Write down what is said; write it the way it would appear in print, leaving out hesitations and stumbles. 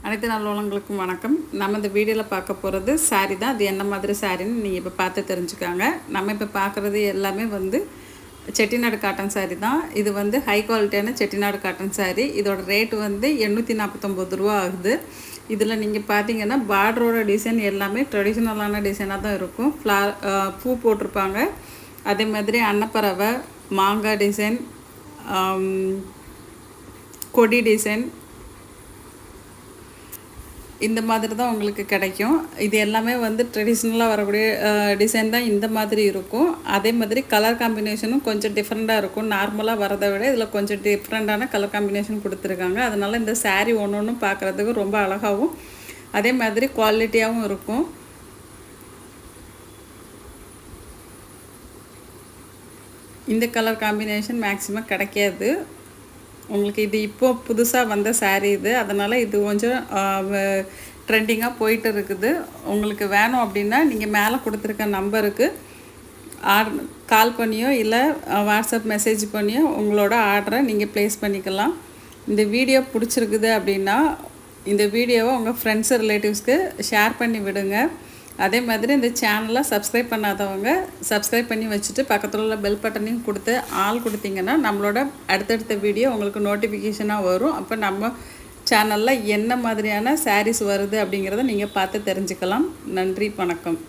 அனைத்து நல்லுள்ளங்களுக்கும் வணக்கம். நம்ம இந்த வீடியோவில் பார்க்க போகிறது சாரீ தான். அது என்ன மாதிரி சாரின்னு நீங்கள் இப்போ பார்த்து தெரிஞ்சுக்காங்க. நம்ம இப்போ பார்க்குறது எல்லாமே செட்டிநாடு காட்டன் சாரீ தான். இது ஹை குவாலிட்டியான செட்டிநாடு காட்டன் சாரீ. இதோட ரேட்டு 849 ரூபா ஆகுது. இதில் நீங்கள் பார்த்தீங்கன்னா பார்டரோட டிசைன் எல்லாமே ட்ரெடிஷ்னலான டிசைனாக தான் இருக்கும். பூ போட்டிருப்பாங்க. அதே மாதிரி அன்னப்பறவை, மாங்காய் டிசைன், கொடி டிசைன், இந்த மாதிரி தான் உங்களுக்கு கிடைக்கும். இது எல்லாமே ட்ரெடிஷ்னலாக வரக்கூடிய டிசைன் தான் இந்த மாதிரி இருக்கும். அதே மாதிரி கலர் காம்பினேஷனும் கொஞ்சம் டிஃப்ரெண்ட்டாக இருக்கும். நார்மலாக வரதை விட இதில் கொஞ்சம் டிஃப்ரெண்ட்டான கலர் காம்பினேஷன் கொடுத்துருக்காங்க. அதனால் இந்த சாரீ ஒன்று பார்க்குறதுக்கு ரொம்ப அழகாகவும் அதே மாதிரி குவாலிட்டியாகவும் இருக்கும். இந்த கலர் காம்பினேஷன் மேக்ஸிமம் கிடைக்காது உங்களுக்கு. இது இப்போது புதுசாக வந்த சாரீ இது. அதனால் இது கொஞ்சம் ட்ரெண்டிங்காக போயிட்டு இருக்குது. உங்களுக்கு வேணும் அப்படின்னா நீங்கள் மேலே கொடுத்துருக்க நம்பருக்கு கால் பண்ணியோ இல்லை வாட்ஸ்அப் மெசேஜ் பண்ணியோ உங்களோட ஆர்டரை நீங்கள் ப்ளேஸ் பண்ணிக்கலாம். இந்த வீடியோ பிடிச்சிருக்குது அப்படின்னா இந்த வீடியோவை உங்கள் ஃப்ரெண்ட்ஸு ரிலேட்டிவ்ஸ்க்கு ஷேர் பண்ணி விடுங்க. அதே மாதிரி இந்த சேனலை சப்ஸ்கிரைப் பண்ணாதவங்க சப்ஸ்கிரைப் பண்ணி வச்சுட்டு பக்கத்தில் உள்ள பெல் பட்டனையும் கொடுத்து ஆல் கொடுத்தீங்கன்னா நம்மளோட அடுத்தடுத்த வீடியோ உங்களுக்கு நோட்டிஃபிகேஷனாக வரும். அப்போ நம்ம சேனலில் என்ன மாதிரியான சாரீஸ் வருது அப்படிங்கிறத நீங்கள் பார்த்து தெரிஞ்சுக்கலாம். நன்றி, வணக்கம்.